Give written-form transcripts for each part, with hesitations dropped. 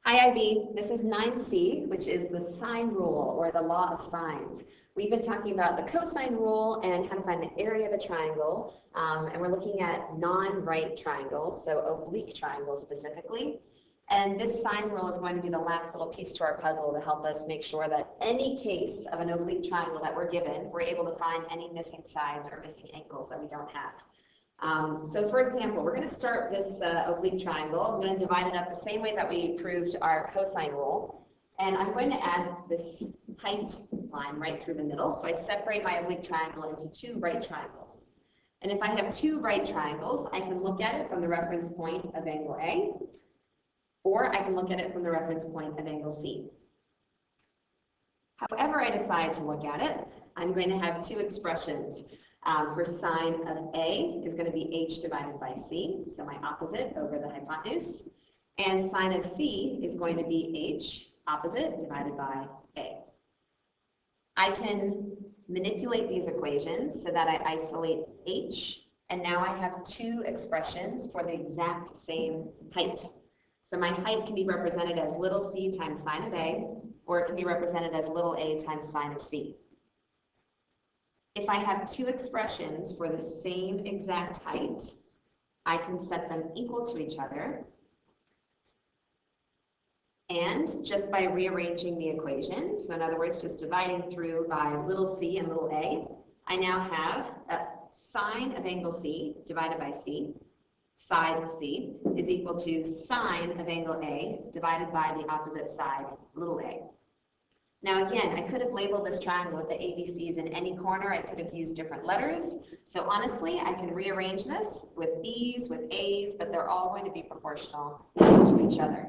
Hi, IB. This is 9C, which is the sine rule or the law of sines. We've been talking about the cosine rule and how to find the area of a triangle, and we're looking at non-right triangles, so oblique triangles specifically. And this sine rule is going to be the last little piece to our puzzle to help us make sure that any case of an oblique triangle that we're given, we're able to find any missing sides or missing angles that we don't have. So for example, we're going to start this oblique triangle. I'm going to divide it up the same way that we proved our cosine rule. And I'm going to add this height line right through the middle. So I separate my oblique triangle into two right triangles. And if I have two right triangles, I can look at it from the reference point of angle A, or I can look at it from the reference point of angle C. However I decide to look at it, I'm going to have two expressions. For sine of A is going to be h divided by c, so my opposite over the hypotenuse. And sine of C is going to be h opposite divided by A. I can manipulate these equations so that I isolate h, and now I have two expressions for the exact same height. So my height can be represented as little c times sine of A, or it can be represented as little a times sine of C. If I have two expressions for the same exact height, I can set them equal to each other. And just by rearranging the equation, so in other words, just dividing through by little c and little a, I now have a sine of angle C divided by C, side C, is equal to sine of angle A divided by the opposite side, little a. Now again, I could have labeled this triangle with the ABCs in any corner. I could have used different letters. So honestly, I can rearrange this with B's, with A's, but they're all going to be proportional to each other.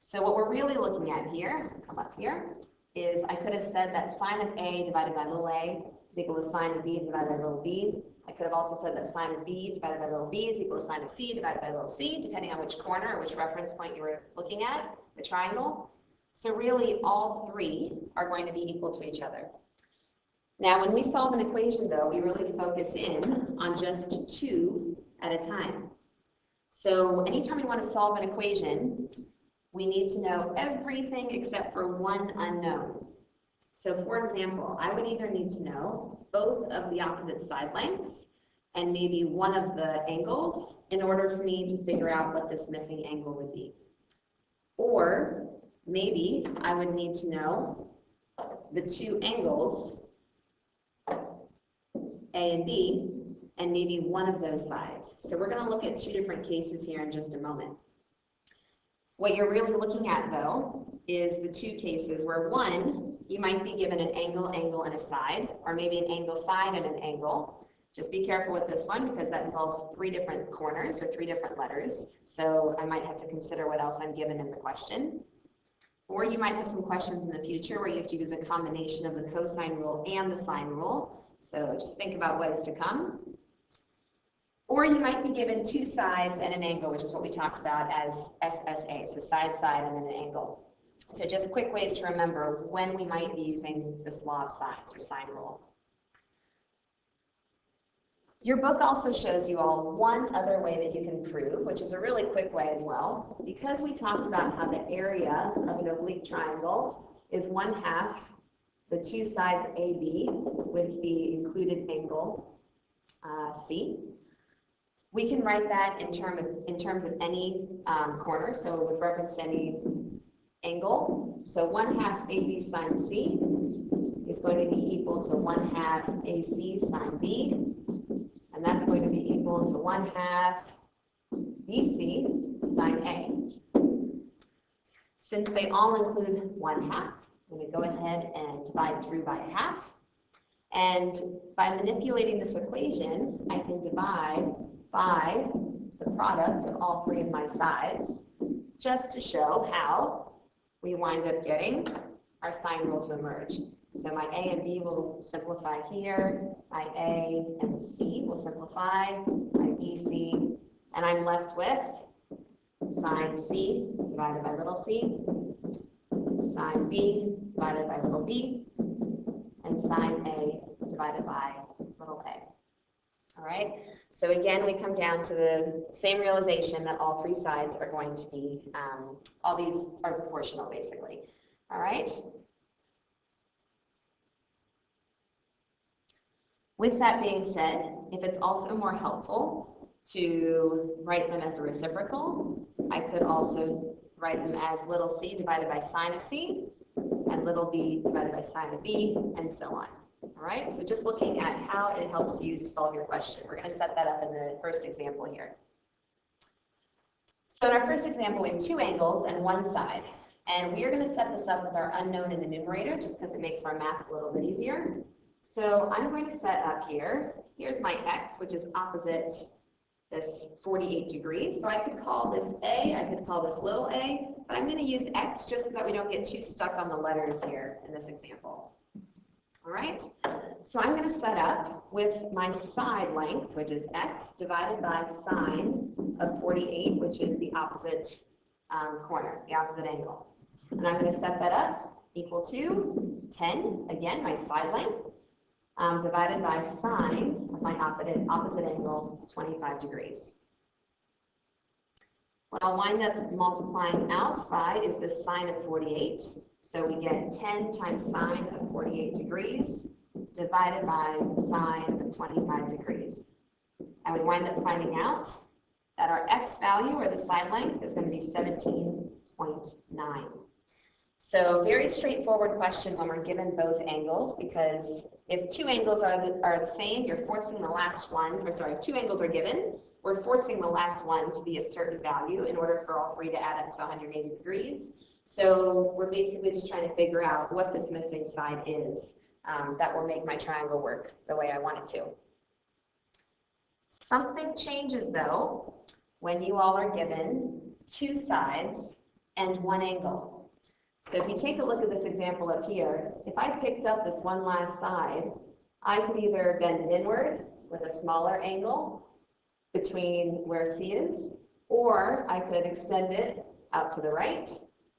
So what we're really looking at here, come up here, is I could have said that sine of A divided by little a is equal to sine of B divided by little b. I could have also said that sine of B divided by little b is equal to sine of C divided by little c, depending on which corner or which reference point you were looking at, the triangle. So really all three are going to be equal to each other. Now when we solve an equation though, we really focus in on just two at a time. So anytime we want to solve an equation, we need to know everything except for one unknown. So for example, I would either need to know both of the opposite side lengths and maybe one of the angles in order for me to figure out what this missing angle would be. Or maybe I would need to know the two angles, A and B, and maybe one of those sides. So we're going to look at two different cases here in just a moment. What you're really looking at, though, is the two cases where one, you might be given an angle, angle, and a side, or maybe an angle, side, and an angle. Just be careful with this one because that involves three different corners or three different letters. So I might have to consider what else I'm given in the question. Or you might have some questions in the future where you have to use a combination of the cosine rule and the sine rule. So just think about what is to come. Or you might be given two sides and an angle, which is what we talked about as SSA, so side, side, and then an angle. So just quick ways to remember when we might be using this law of sines or sine rule. Your book also shows you all one other way that you can prove, which is a really quick way as well. Because we talked about how the area of an oblique triangle is 1/2 the two sides AB with the included angle C. We can write that in terms of any corner, so with reference to any angle. So 1/2 AB sine C is going to be equal to 1/2 AC sine B, and that's going to be equal to 1/2 BC sine A. Since they all include 1/2, I'm going to go ahead and divide through by 1/2. And by manipulating this equation, I can divide by the product of all three of my sides, just to show how we wind up getting our sine rule to emerge. So my A and B will simplify here, my A and C will simplify, my BC, and I'm left with sine C divided by little c, sine B divided by little b, and sine A divided by little a. All right, so again, we come down to the same realization that all three sides are going to be, all these are proportional basically. All right. With that being said, if it's also more helpful to write them as a reciprocal, I could also write them as little c divided by sine of c, and little b divided by sine of b, and so on. All right, so just looking at how it helps you to solve your question. We're going to set that up in the first example here. So in our first example, we have two angles and one side. And we are going to set this up with our unknown in the numerator, just because it makes our math a little bit easier. So I'm going to set up here, here's my x, which is opposite this 48 degrees. So I could call this a, I could call this little a, but I'm going to use x just so that we don't get too stuck on the letters here in this example. All right, so I'm going to set up with my side length, which is x, divided by sine of 48, which is the opposite corner, the opposite angle. And I'm going to set that up equal to 10, again, my side length, divided by sine of my opposite angle, 25 degrees. What I'll wind up multiplying out by is the sine of 48. So we get 10 times sine of 48 degrees divided by sine of 25 degrees. And we wind up finding out that our x value, or the side length, is going to be 17.9. So very straightforward question when we're given both angles, because if two angles are the same, you're forcing the last one, or sorry, if two angles are given, we're forcing the last one to be a certain value in order for all three to add up to 180 degrees. So we're basically just trying to figure out what this missing side is that will make my triangle work the way I want it to. Something changes though when you all are given two sides and one angle. So if you take a look at this example up here, if I picked up this one last side, I could either bend it inward with a smaller angle between where C is, or I could extend it out to the right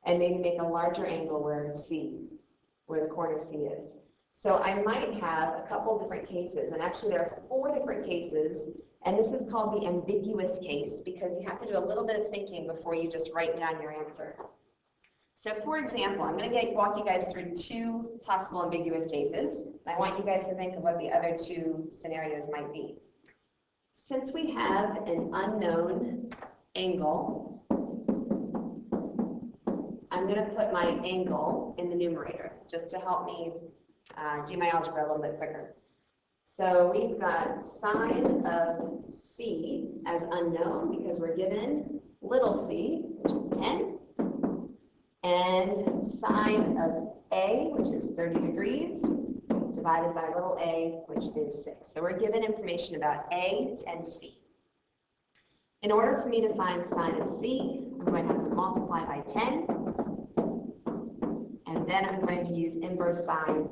and maybe make a larger angle where the corner C is. So I might have a couple different cases, and actually there are 4 different cases, and this is called the ambiguous case because you have to do a little bit of thinking before you just write down your answer. So for example, I'm going to walk you guys through 2 possible ambiguous cases. I want you guys to think of what the other 2 scenarios might be. Since we have an unknown angle, I'm going to put my angle in the numerator just to help me do my algebra a little bit quicker. So we've got sine of C as unknown because we're given little c, which is 10, and sine of A, which is 30 degrees, divided by little a, which is 6. So we're given information about A and C. In order for me to find sine of C, I'm going to have to multiply by 10, and then I'm going to use inverse sine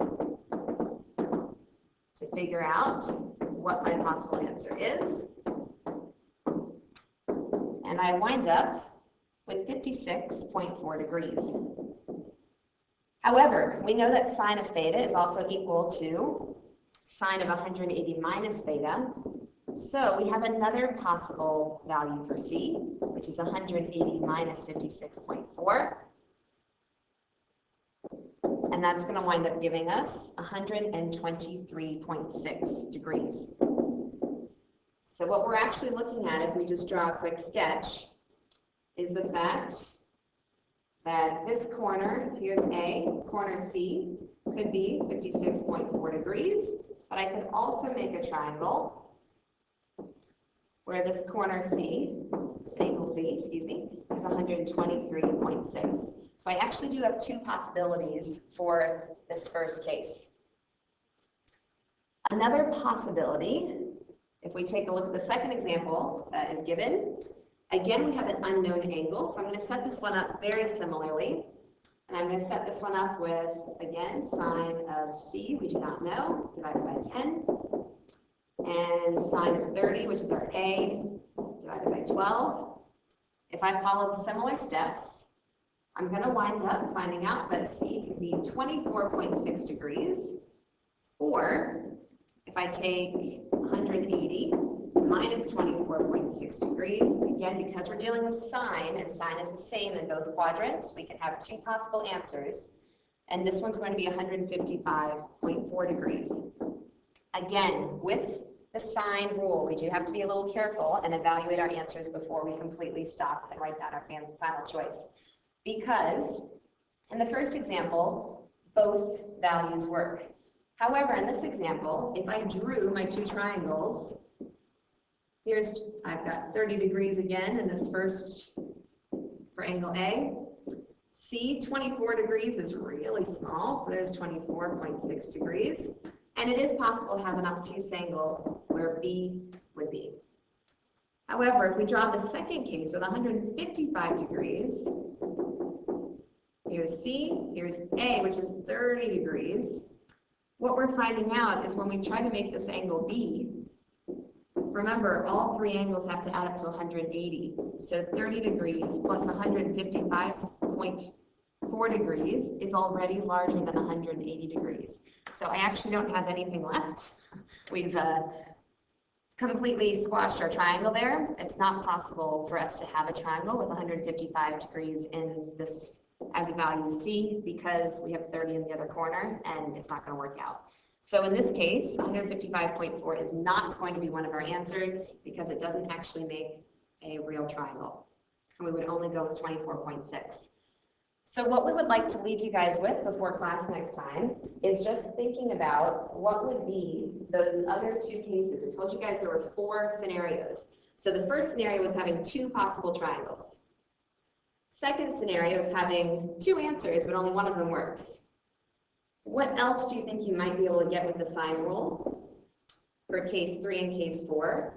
to figure out what my possible answer is. And I wind up with 56.4 degrees. However, we know that sine of theta is also equal to sine of 180 minus theta. So we have another possible value for C, which is 180 minus 56.4. And that's going to wind up giving us 123.6 degrees. So what we're actually looking at, if we just draw a quick sketch, is the fact that this corner, here's A, corner C, could be 56.4 degrees, but I could also make a triangle where this corner C, this angle C, excuse me, is 123.6. So I actually do have 2 possibilities for this first case. Another possibility, if we take a look at the second example that is given, again, we have an unknown angle, so I'm going to set this one up very similarly. And I'm going to set this one up with, again, sine of C, we do not know, divided by 10. And sine of 30, which is our A, divided by 12. If I follow similar steps, I'm going to wind up finding out that C can be 24.6 degrees, or if I take 180 minus 24.6 degrees, again, because we're dealing with sine, and sine is the same in both quadrants, we can have two possible answers. And this one's going to be 155.4 degrees. Again, with the sine rule, we do have to be a little careful and evaluate our answers before we completely stop and write down our final choice. Because in the first example, both values work. However, in this example, if I drew my two triangles, I've got 30 degrees again in this first, for angle A. C, 24 degrees is really small, so there's 24.6 degrees. And it is possible to have an obtuse angle where B would be. However, if we draw the second case with 155 degrees, here's C, here's A, which is 30 degrees. What we're finding out is when we try to make this angle B, remember, all three angles have to add up to 180. So 30 degrees plus 155.4 degrees is already larger than 180 degrees. So I actually don't have anything left. We've completely squashed our triangle there. It's not possible for us to have a triangle with 155 degrees in this as a value C because we have 30 in the other corner and it's not going to work out. So in this case, 155.4 is not going to be one of our answers because it doesn't actually make a real triangle. And we would only go with 24.6. So what we would like to leave you guys with before class next time is just thinking about what would be those other two cases. I told you guys there were 4 scenarios. So the first scenario was having 2 possible triangles. Second scenario is having 2 answers, but only one of them works. What else do you think you might be able to get with the sine rule for case 3 and case 4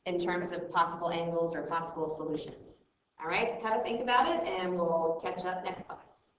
in terms of possible angles or possible solutions? All right, have a think about it, and we'll catch up next class.